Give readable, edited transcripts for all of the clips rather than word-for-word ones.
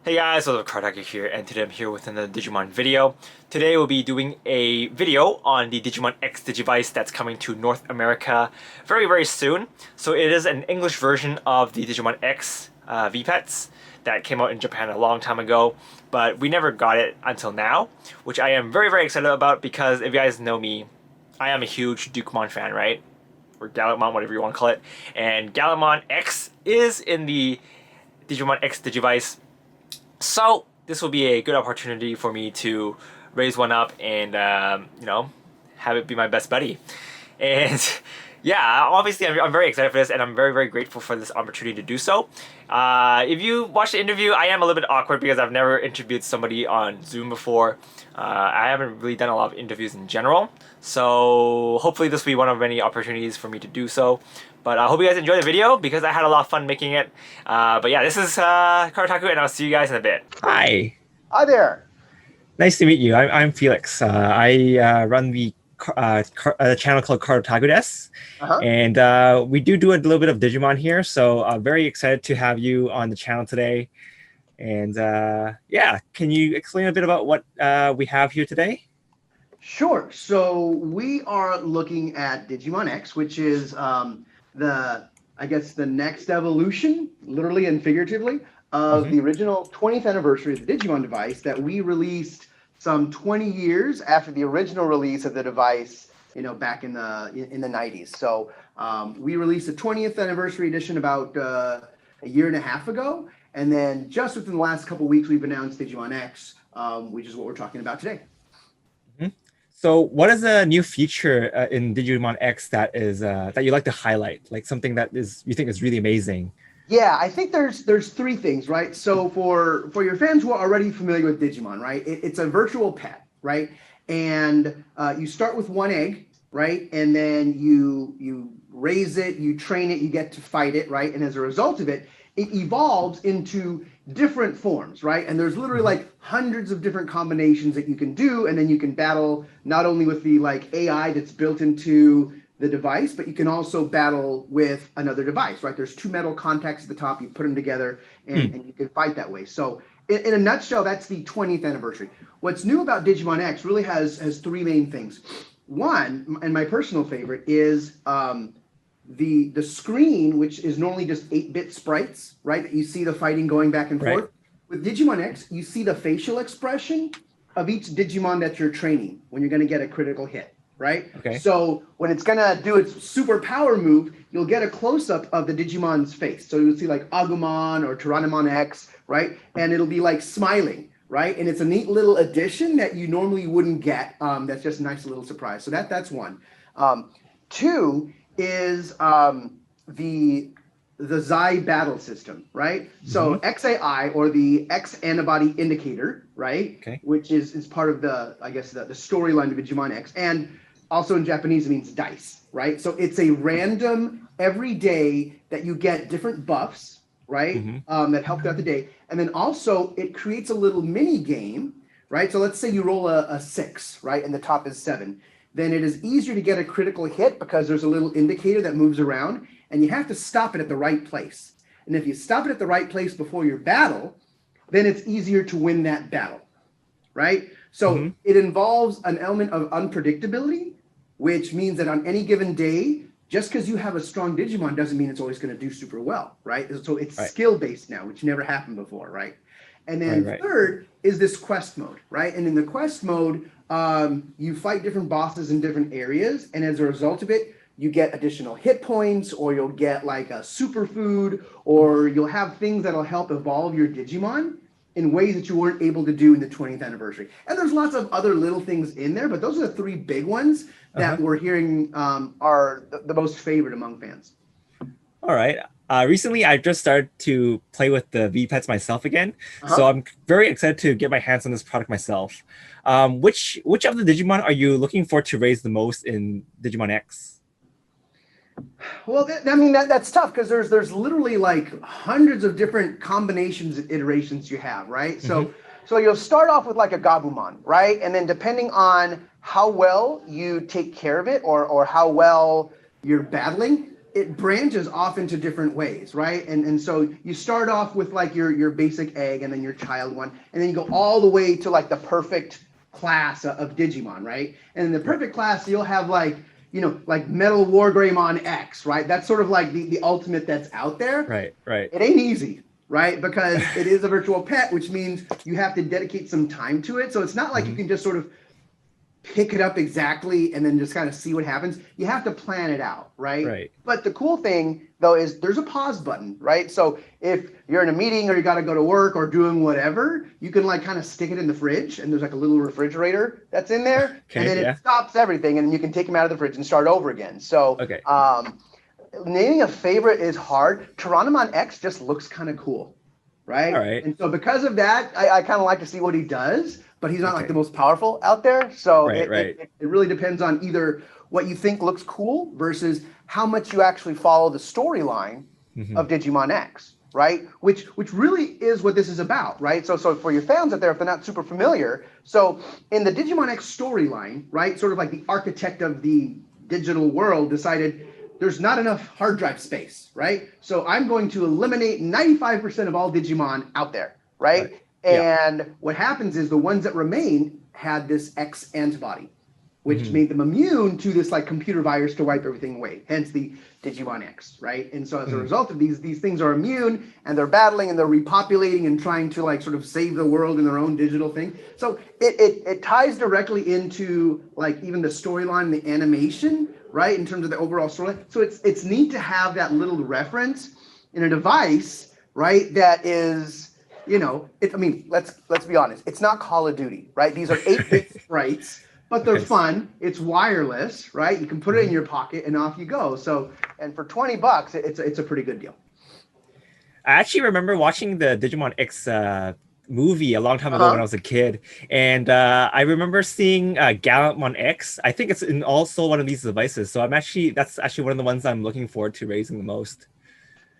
Hey guys, what's up, Kartaka here, and today I'm here with another Digimon video. Today we'll be doing a video on the Digimon X Digivice that's coming to North America very soon. So it is an English version of the Digimon X VPETs that came out in Japan a long time ago, but we never got it until now, which I am very excited about because if you guys know me, I am a huge Digimon fan, right? Or Gallantmon, whatever you want to call it. And Gallantmon X is in the Digimon X Digivice. So this will be a good opportunity for me to raise one up and have it be my best buddy. And yeah, obviously I'm very excited for this, and I'm very grateful for this opportunity to do so. If you watch the interview, I am a little bit awkward because I've never interviewed somebody on Zoom before. I haven't really done a lot of interviews in general, so hopefully this will be one of many opportunities for me to do so. But I hope you guys enjoy the video because I had a lot of fun making it. But yeah, this is Karataku, and I'll see you guys in a bit. Hi. Hi there. Nice to meet you. I'm Felix. I run the channel called Karataku Des. And we do a little bit of Digimon here, so I'm very excited to have you on the channel today. And yeah, can you explain a bit about what we have here today? Sure. So we are looking at Digimon X, which is I guess the next evolution, literally and figuratively, of the original 20th anniversary of the Digimon device that we released some 20 years after the original release of the device, back in the 90s. So we released the 20th anniversary edition about a year and a half ago. And then just within the last couple of weeks, we've announced Digimon X, which is what we're talking about today. So what is a new feature in Digimon X that is that you like to highlight? Like something that you think is really amazing? Yeah, I think there's three things, right? So for your fans who are already familiar with Digimon, right? It's a virtual pet, right? And you start with one egg, right? And then you raise it, you train it, you get to fight it, right? And as a result of it, it evolves into different forms, right? And there's literally like hundreds of different combinations that you can do, and then you can battle not only with the like AI that's built into the device, but you can also battle with another device, right? There's two metal contacts at the top, you put them together, and you can fight that way. So in a nutshell, that's the 20th anniversary. What's new about Digimon X really has three main things. One, and my personal favorite, is the screen, which is normally just 8-bit sprites, right? You see the fighting going back and forth. With Digimon X, you see the facial expression of each Digimon that you're training when you're going to get a critical hit, right? Okay. So when it's going to do its super power move, you'll get a close-up of the Digimon's face. So you'll see like Agumon or Tyrannomon X, right? And it'll be like smiling, right? And it's a neat little addition that you normally wouldn't get. That's just a nice little surprise. So that's one. Two is the Xi battle system, right? So XAI, or the X antibody indicator, right? Okay. Which is part of the, I guess, the storyline of Digimon X. And also in Japanese, it means dice, right? So it's a random every day that you get different buffs, right? That help throughout the day. And then also it creates a little mini game, right? So let's say you roll a 6, right? And the top is 7. Then it is easier to get a critical hit because there's a little indicator that moves around, and you have to stop it at the right place. And if you stop it at the right place before your battle, then it's easier to win that battle, right? So it involves an element of unpredictability, which means that on any given day, just because you have a strong Digimon doesn't mean it's always going to do super well, right? So it's skill-based now, which never happened before, right? And then third is this quest mode, right? And in the quest mode, you fight different bosses in different areas, and as a result of it, you get additional hit points, or you'll get like a superfood, or you'll have things that'll help evolve your Digimon in ways that you weren't able to do in the 20th anniversary. And there's lots of other little things in there, but those are the three big ones that we're hearing are the most favorite among fans. All right. Recently, I just started to play with the VPETs myself again, so I'm very excited to get my hands on this product myself. Which of the Digimon are you looking for to raise the most in Digimon X? Well, I mean, that's tough because there's literally like hundreds of different combinations and iterations you have, right? So you'll start off with like a Gabumon, right? And then depending on how well you take care of it or how well you're battling, it branches off into different ways, right? And so you start off with like your basic egg and then your child one, and then you go all the way to like the perfect class of Digimon, right? And in the perfect class, you'll have like, you know, like Metal Wargreymon X, right? That's sort of like the ultimate that's out there. Right, right. It ain't easy, right? Because it is a virtual pet, which means you have to dedicate some time to it. So it's not like you can just sort of pick it up exactly and then just kind of see what happens. You have to plan it out, right? Right. But the cool thing though is there's a pause button, right? So if you're in a meeting or you got to go to work or doing whatever, you can like kind of stick it in the fridge, and there's like a little refrigerator that's in there, Okay, and then it stops everything, and you can take them out of the fridge and start over again. So Okay. Naming a favorite is hard. Tyrannomon X just looks kind of cool, right? All right. And so because of that, I kind of like to see what he does, but he's not like the most powerful out there. So it really depends on either what you think looks cool versus how much you actually follow the storyline of Digimon X, right? Which really is what this is about, right? So for your fans out there, if they're not super familiar, so in the Digimon X storyline, right, sort of like the architect of the digital world decided there's not enough hard drive space, right? So I'm going to eliminate 95% of all Digimon out there, right? And what happens is the ones that remain had this X antibody, which made them immune to this like computer virus to wipe everything away, hence the Digimon X, right? And so as a result of these things are immune, and they're battling and they're repopulating and trying to like sort of save the world in their own digital thing. So it ties directly into like even the storyline, the animation, right? In terms of the overall storyline. So it's neat to have that little reference in a device, right? That is, you know, I mean, let's be honest. It's not Call of Duty, right? These are 8-bit sprites. But they're fun. It's wireless, right? You can put it in your pocket and off you go. So, and for $20, it's a pretty good deal. I actually remember watching the Digimon X movie a long time ago when I was a kid, and I remember seeing Gallantmon X. I think it's in also one of these devices. So that's actually one of the ones I'm looking forward to raising the most.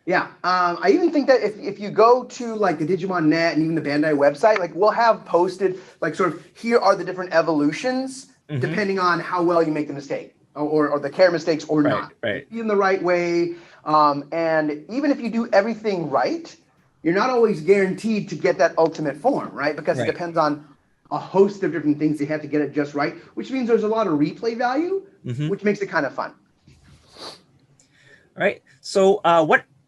Yeah, I even think that if you go to like the Digimon Net and even the Bandai website, like we'll have posted like sort of here are the different evolutions depending on how well you make the mistake or the care mistakes or not. Right. In the right way, and even if you do everything right, you're not always guaranteed to get that ultimate form, right? Because it depends on a host of different things. You have to get it just right, which means there's a lot of replay value, which makes it kind of fun. All right. So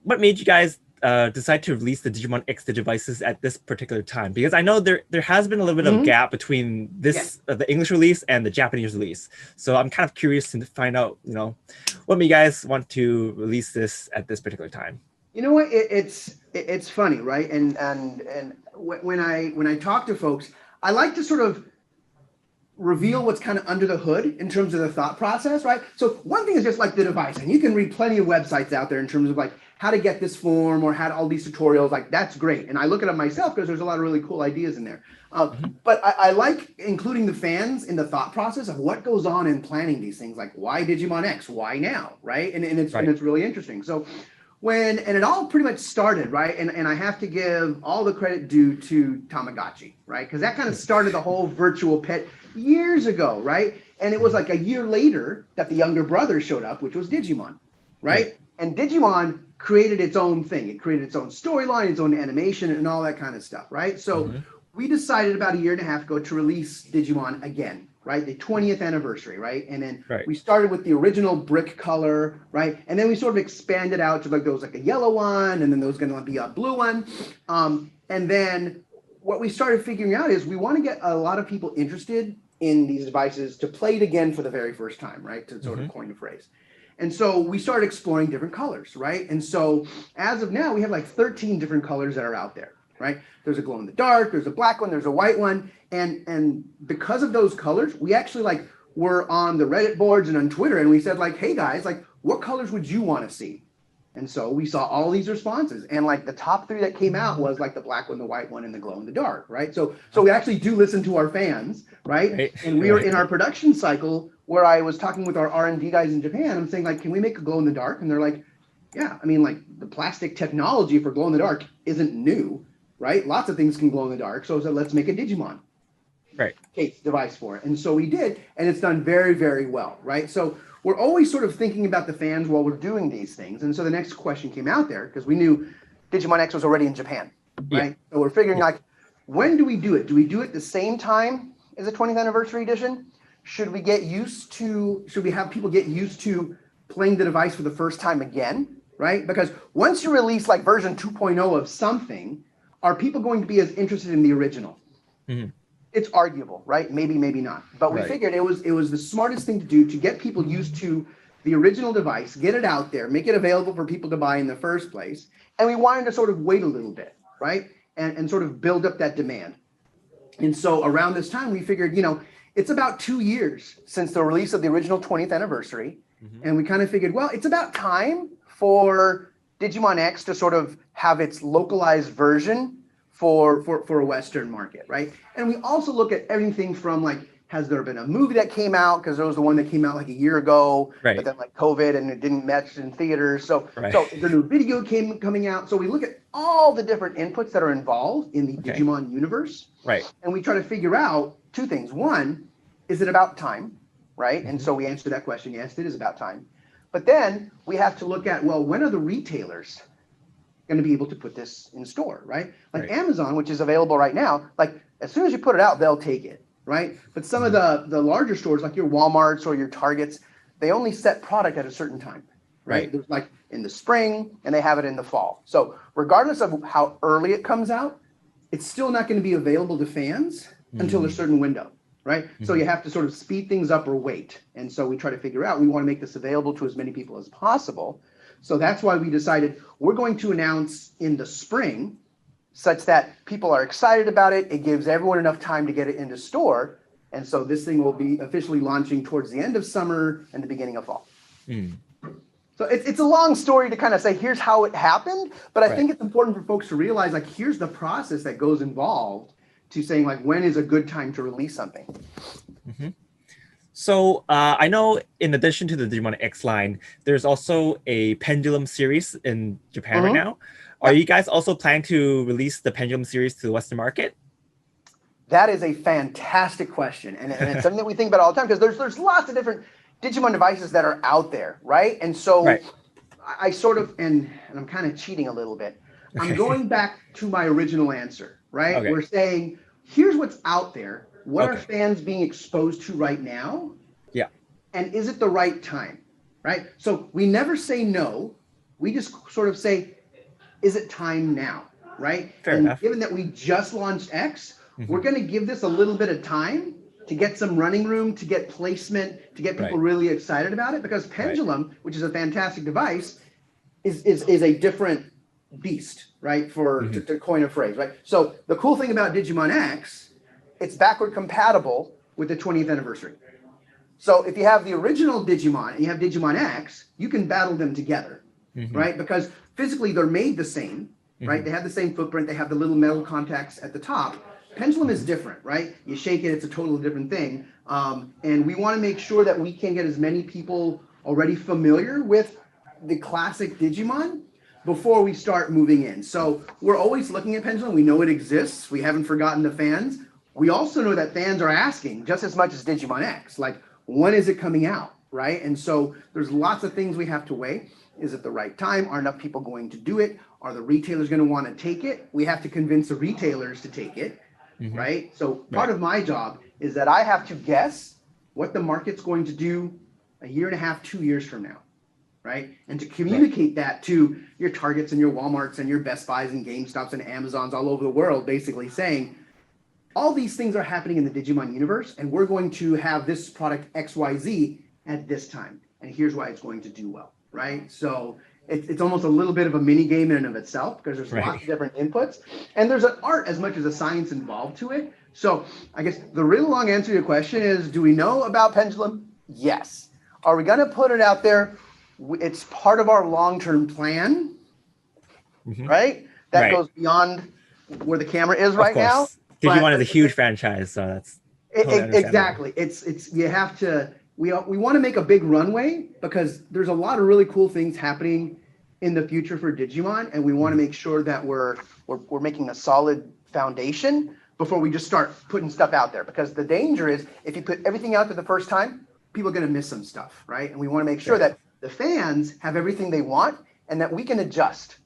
what made you guys decide to release the Digimon X Digivices at this particular time? Because I know there has been a little bit of gap between this the English release and the Japanese release. So I'm kind of curious to find out, you know, what made you guys want to release this at this particular time? You know what? It's funny, right? And when I talk to folks, I like to sort of reveal what's kind of under the hood in terms of the thought process, right? So one thing is just like the device, and you can read plenty of websites out there in terms of like how to get this form or how to all these tutorials, like that's great. And I look at it myself because there's a lot of really cool ideas in there. But I like including the fans in the thought process of what goes on in planning these things, like why Digimon X, why now, right? And it's really interesting. So and it all pretty much started, right? And I have to give all the credit due to Tamagotchi, right? Because that kind of started the whole virtual pet years ago, right? And it was like a year later that the younger brother showed up, which was Digimon, right? And Digimon created its own thing. It created its own storyline, its own animation, and all that kind of stuff, right? So we decided about a year and a half ago to release Digimon again, right? The 20th anniversary, right? And then we started with the original brick color, right? And then we sort of expanded out to like there was like a yellow one, and then there was going to be a blue one. And then what we started figuring out is we want to get a lot of people interested in these devices to play it again for the very first time, right? To sort of coin the phrase. And so we started exploring different colors, right? And so as of now, we have like 13 different colors that are out there, right? There's a glow in the dark, there's a black one, there's a white one. And because of those colors, we actually like were on the Reddit boards and on Twitter, and we said like, hey guys, like what colors would you want to see? And so we saw all these responses, and like the top 3 that came out was like the black one, the white one, and the glow in the dark, right? So we actually do listen to our fans, right? And we were in our production cycle where I was talking with our R&D guys in Japan. I'm saying like, can we make a glow in the dark? And they're like, yeah, I mean like the plastic technology for glow in the dark isn't new, right? Lots of things can glow in the dark. So I said, let's make a Digimon. Right. case device for it. And so we did, and it's done very, very well, right? So we're always sort of thinking about the fans while we're doing these things. And so the next question came out there because we knew Digimon X was already in Japan, right? Yeah. So we're figuring like, when do we do it? Do we do it the same time as the 20th anniversary edition? Should we have people get used to playing the device for the first time again, right? Because once you release like version 2.0 of something, are people going to be as interested in the original? Mm-hmm. It's arguable, right? Maybe, maybe not. But we figured it was the smartest thing to do to get people used to the original device, get it out there, make it available for people to buy in the first place. And we wanted to sort of wait a little bit, right? And sort of build up that demand. And so around this time, we figured, it's about 2 years since the release of the original 20th anniversary. Mm-hmm. And we kind of figured, well, it's about time for Digimon X to sort of have its localized version for a Western market, right? And we also look at everything from like, has there been a movie that came out? Because there was the one that came out like a year ago, but then like COVID and it didn't match in theaters. So is there a new video coming out? So we look at all the different inputs that are involved in the Digimon universe. Right. And we try to figure out two things. One, is it about time? Right. Mm-hmm. And so we answer that question. Yes, it is about time. But then we have to look at, well, when are the retailers going to be able to put this in store, right? Like Amazon, which is available right now, like as soon as you put it out, they'll take it, right? But some of the larger stores, like your Walmarts or your Targets, they only set product at a certain time, right? There's like in the spring and they have it in the fall. So regardless of how early it comes out, it's still not going to be available to fans until a certain window, right? Mm-hmm. So you have to sort of speed things up or wait. And so we try to figure out, we want to make this available to as many people as possible. So that's why we decided we're going to announce in the spring such that people are excited about it. It gives everyone enough time to get it into store. And so this thing will be officially launching towards the end of summer and the beginning of fall. Mm. So it's a long story to kind of say, here's how it happened. But I think it's important for folks to realize, like, here's the process that goes involved to saying, like, when is a good time to release something? Mm-hmm. So I know in addition to the Digimon X line, there's also a Pendulum series in Japan right now. Are you guys also planning to release the Pendulum series to the Western market? That is a fantastic question. And it's something that we think about all the time because there's lots of different Digimon devices that are out there, right? And so I sort of, and I'm kind of cheating a little bit. I'm going back to my original answer, right? We're saying, here's what's out there. What are fans being exposed to right now? Yeah. And is it the right time? Right? So we never say no. We just sort of say, is it time now? Right? Fair enough. Given that we just launched X, we're going to give this a little bit of time to get some running room, to get placement, to get people really excited about it. Because Pendulum, which is a fantastic device, is a different beast, right? To coin a phrase, right? So the cool thing about Digimon X, it's backward compatible with the 20th anniversary. So if you have the original Digimon and you have Digimon X, you can battle them together, right? Because physically they're made the same, right? They have the same footprint. They have the little metal contacts at the top. Pendulum is different, right? You shake it, it's a totally different thing. And we want to make sure that we can get as many people already familiar with the classic Digimon before we start moving in. So we're always looking at Pendulum. We know it exists. We haven't forgotten the fans. We also know that fans are asking just as much as Digimon X, like, when is it coming out, right? And so there's lots of things we have to weigh. Is it the right time? Are enough people going to do it? Are the retailers going to want to take it? We have to convince the retailers to take it, right? So part of my job is that I have to guess what the market's going to do a year and a half, 2 years from now, right? And to communicate that to your Targets and your Walmarts and your Best Buys and GameStops and Amazons all over the world, basically saying, all these things are happening in the Digimon universe, and we're going to have this product XYZ at this time. And here's why it's going to do well, right? So it's almost a little bit of a mini game in and of itself because there's lots of different inputs. And there's an art as much as a science involved to it. So I guess the real long answer to your question is, do we know about Pendulum? Yes. Are we going to put it out there? It's part of our long-term plan, right? That goes beyond where the camera is right now. Digimon is a huge franchise, so that's totally exactly. It's you have to. We want to make a big runway because there's a lot of really cool things happening in the future for Digimon, and we want to make sure that we're making a solid foundation before we just start putting stuff out there. Because the danger is if you put everything out there the first time, people are going to miss some stuff, right? And we want to make sure that the fans have everything they want and that we can adjust,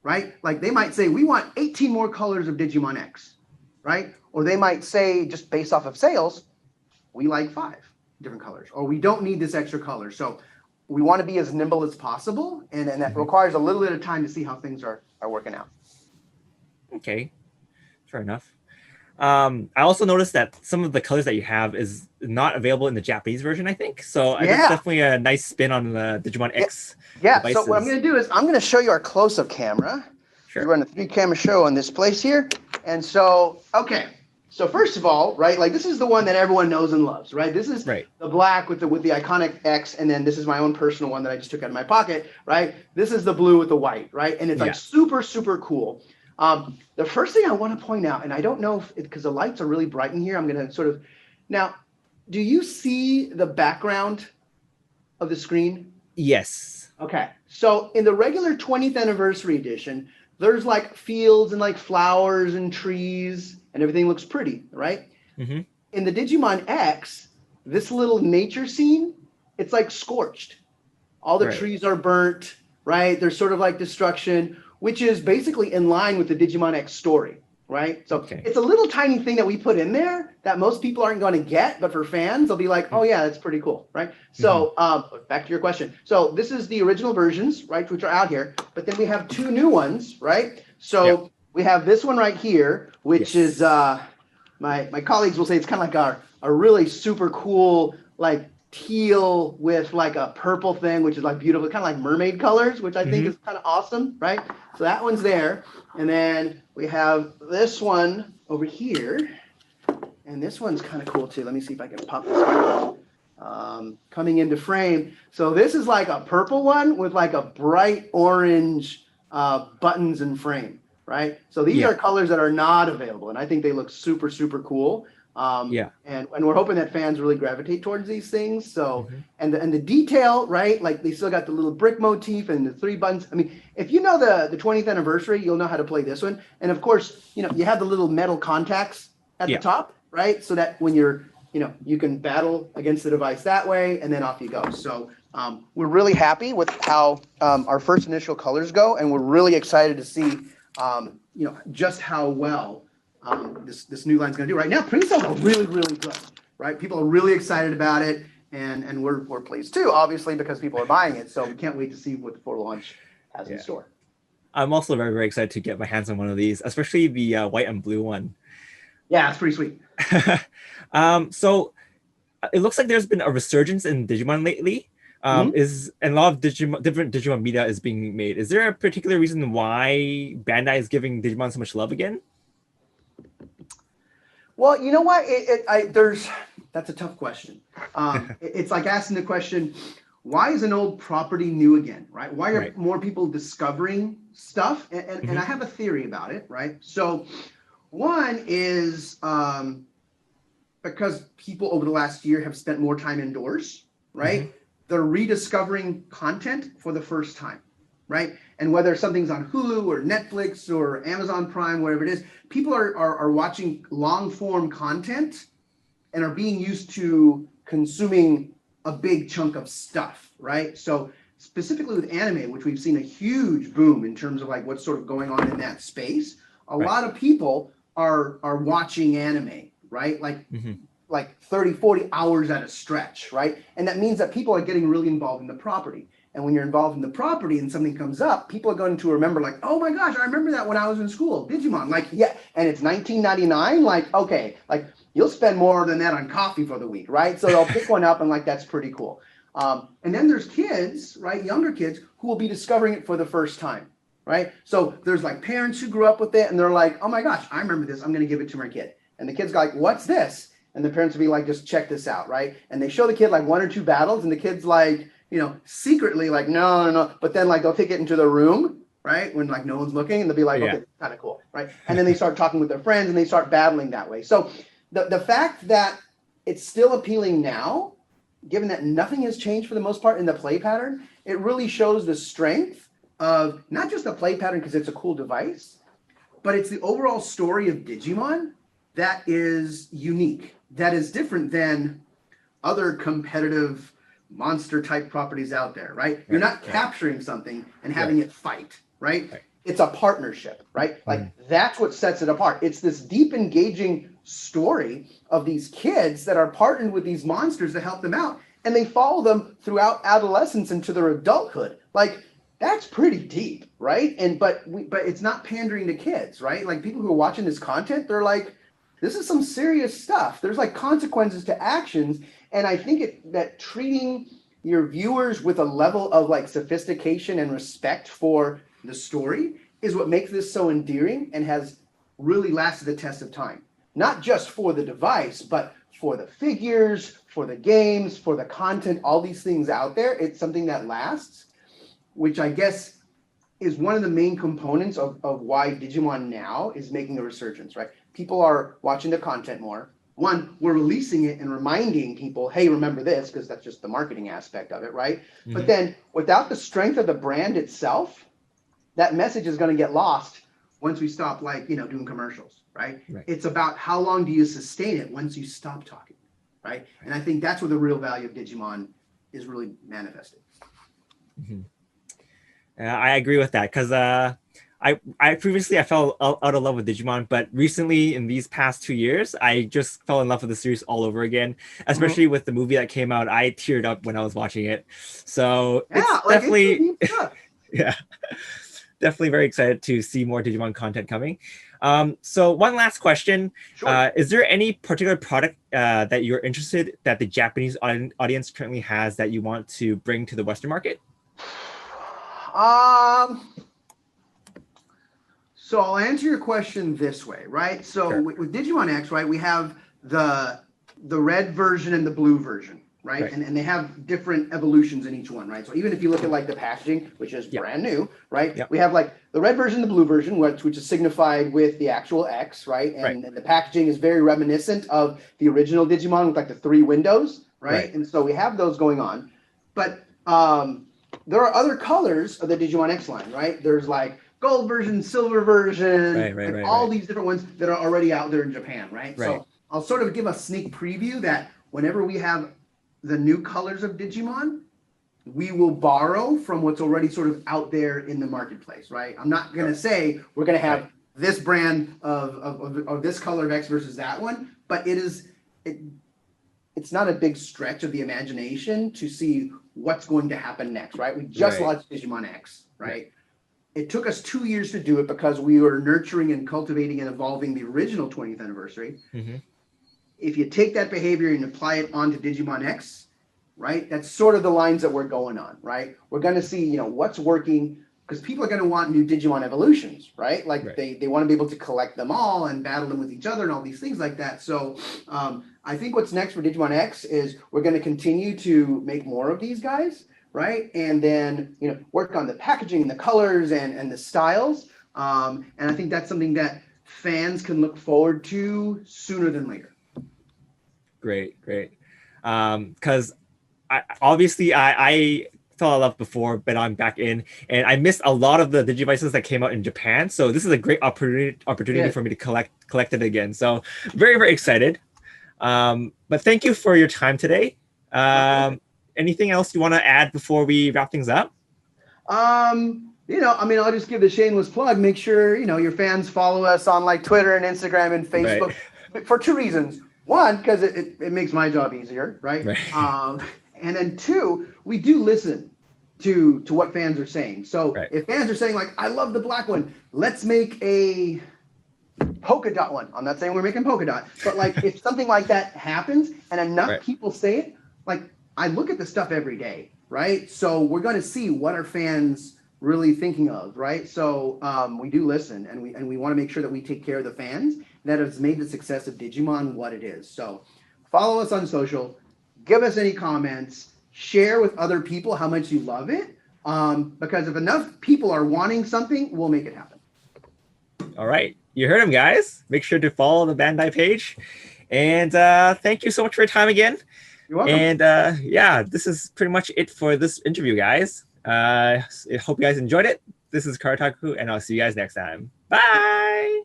right? Like they might say, we want 18 more colors of Digimon X, right? Or they might say, just based off of sales, we like 5 different colors, or we don't need this extra color. So we want to be as nimble as possible, and that requires a little bit of time to see how things are working out. Okay, fair enough. I also noticed that some of the colors that you have is not available in the Japanese version, I think. So that's definitely a nice spin on the Digimon X devices. So what I'm going to do is I'm going to show you our close-up camera. Sure. We run a 3-camera show on this place here. And so, okay. So first of all, right, like this is the one that everyone knows and loves, right? This is the black with the iconic X, and then this is my own personal one that I just took out of my pocket, right? This is the blue with the white, right? And it's like super, super cool. The first thing I want to point out, and I don't know if because the lights are really bright in here, I'm going to sort of, now, do you see the background of the screen? Yes. Okay. So in the regular 20th anniversary edition, there's like fields and like flowers and trees and everything looks pretty, right? Mm-hmm. In the Digimon X, this little nature scene, it's like scorched. All the trees are burnt, right? There's sort of like destruction, which is basically in line with the Digimon X story, right? So it's a little tiny thing that we put in there that most people aren't going to get, but for fans, they'll be like, oh yeah, that's pretty cool, right? So back to your question. So this is the original versions, right, which are out here, but then we have 2 new ones, right? So we have this one right here, which is, my colleagues will say it's kind of like a really super cool, like teal with like a purple thing, which is like beautiful, kind of like mermaid colors, which I think is kind of awesome, right? So that one's there. And then we have this one over here. And this one's kind of cool too. Let me see if I can pop this one coming into frame. So this is like a purple one with like a bright orange buttons and frame, right? So these are colors that are not available. And I think they look super, super cool. And we're hoping that fans really gravitate towards these things. So, and the detail, right? Like they still got the little brick motif and the 3 buttons. I mean, if you know the 20th anniversary, you'll know how to play this one. And of course, you know, you have the little metal contacts at the top, right? So that when you're, you know, you can battle against the device that way, and then off you go. So we're really happy with how our first initial colors go, and we're really excited to see, you know, just how well this new line's going to do. Right now, pre-sales are really, really good, right? People are really excited about it, and we're pleased too, obviously, because people are buying it. So we can't wait to see what the full launch has in store. I'm also very, very excited to get my hands on one of these, especially the white and blue one. Yeah, it's pretty sweet. So it looks like there's been a resurgence in Digimon lately. And a lot of different Digimon media is being made. Is there a particular reason why Bandai is giving Digimon so much love again? Well, you know what? That's a tough question. It's like asking the question, why is an old property new again, right? Why are more people discovering stuff? And I have a theory about it, right? So one is because people over the last year have spent more time indoors, right? They're rediscovering content for the first time, right? And whether something's on Hulu or Netflix or Amazon Prime, whatever it is, people are watching long form content and are being used to consuming a big chunk of stuff, right? So specifically with anime, which we've seen a huge boom in terms of like what's sort of going on in that space, a lot of people are watching anime, right? Like 30, 40 hours at a stretch, right? And that means that people are getting really involved in the property. And when you're involved in the property and something comes up, people are going to remember like, oh my gosh, I remember that when I was in school, Digimon. Like, yeah, and it's 1999. Like, okay, like you'll spend more than that on coffee for the week, right? So they'll pick one up and like, that's pretty cool. And then there's kids, right? Younger kids who will be discovering it for the first time, right? So there's like parents who grew up with it and they're like, oh my gosh, I remember this. I'm going to give it to my kid. And the kid's like, what's this? And the parents will be like, just check this out, right? And they show the kid like 1 or 2 battles and the kid's like, you know, secretly like, no. But then like they'll take it into the room, right? When like no one's looking and they'll be like, okay, kind of cool, right? And then they start talking with their friends and they start battling that way. So the fact that it's still appealing now, given that nothing has changed for the most part in the play pattern, it really shows the strength of not just the play pattern because it's a cool device, but it's the overall story of Digimon that is unique, that is different than other competitive monster type properties out there, right? You're not capturing something and having it fight, right? It's a partnership, right? Like that's what sets it apart. It's this deep, engaging story of these kids that are partnered with these monsters to help them out, and they follow them throughout adolescence into their adulthood. Like that's pretty deep, right? And but it's not pandering to kids, right? Like people who are watching this content, they're like, this is some serious stuff. There's like consequences to actions, and I think that treating your viewers with a level of like sophistication and respect for the story is what makes this so endearing and has really lasted the test of time. Not just for the device, but for the figures, for the games, for the content, all these things out there. It's something that lasts, which I guess is one of the main components of why Digimon now is making a resurgence, right? People are watching the content more. One, we're releasing it and reminding people, hey, remember this, because that's just the marketing aspect of it, right? But then without the strength of the brand itself, that message is going to get lost once we stop, like, doing commercials, right? It's about how long do you sustain it once you stop talking, right? And I think that's where the real value of Digimon is really manifested. I agree with that, because I previously fell out of love with Digimon, but recently in these past 2 years, I just fell in love with the series all over again. Especially with the movie that came out, I teared up when I was watching it. So it's definitely, definitely very excited to see more Digimon content coming. So one last question: is there any particular product that you're interested that the Japanese audience currently has that you want to bring to the Western market? So I'll answer your question this way, right? So with Digimon X, right, we have the red version and the blue version, right? And they have different evolutions in each one, right? So even if you look at like the packaging, which is brand new, right? We have like the red version, the blue version, which is signified with the actual X, right? And the packaging is very reminiscent of the original Digimon with like the 3 windows, right? And so we have those going on. But there are other colors of the Digimon X line, right? There's like gold version, silver version, all these different ones that are already out there in Japan, right? So I'll sort of give a sneak preview that whenever we have the new colors of Digimon, we will borrow from what's already sort of out there in the marketplace, right? I'm not going to say we're going to have this brand of this color of X versus that one, but it's not a big stretch of the imagination to see what's going to happen next, right? We just launched Digimon X, right? It took us 2 years to do it because we were nurturing and cultivating and evolving the original 20th anniversary. If you take that behavior and apply it onto Digimon X, right, that's sort of the lines that we're going on, right? We're going to see, what's working, because people are going to want new Digimon evolutions, right? Like they want to be able to collect them all and battle them with each other and all these things like that. So I think what's next for Digimon X is we're going to continue to make more of these guys, right? And then, work on the packaging and the colors and the styles. And I think that's something that fans can look forward to sooner than later. Great. Because I fell in love before, but I'm back in, and I missed a lot of the Digivices that came out in Japan. So this is a great opportunity for me to collect it again. So very, very excited. But thank you for your time today. Anything else you want to add before we wrap things up? I'll just give the shameless plug. Make sure, your fans follow us on like Twitter and Instagram and Facebook for 2 reasons. One, because it makes my job easier, right? And then 2, we do listen to what fans are saying. So if fans are saying like, I love the black one, let's make a polka dot one. I'm not saying we're making polka dot, but like if something like that happens and enough people say it, like I look at the stuff every day, right? So we're going to see what are fans really thinking of, right? So we do listen, and we want to make sure that we take care of the fans that has made the success of Digimon what it is. So follow us on social, give us any comments, share with other people how much you love it, because if enough people are wanting something, we'll make it happen. All right. You heard him, guys. Make sure to follow the Bandai page. And thank you so much for your time again. You're welcome. And this is pretty much it for this interview, guys. I hope you guys enjoyed it. This is Karataku, and I'll see you guys next time. Bye!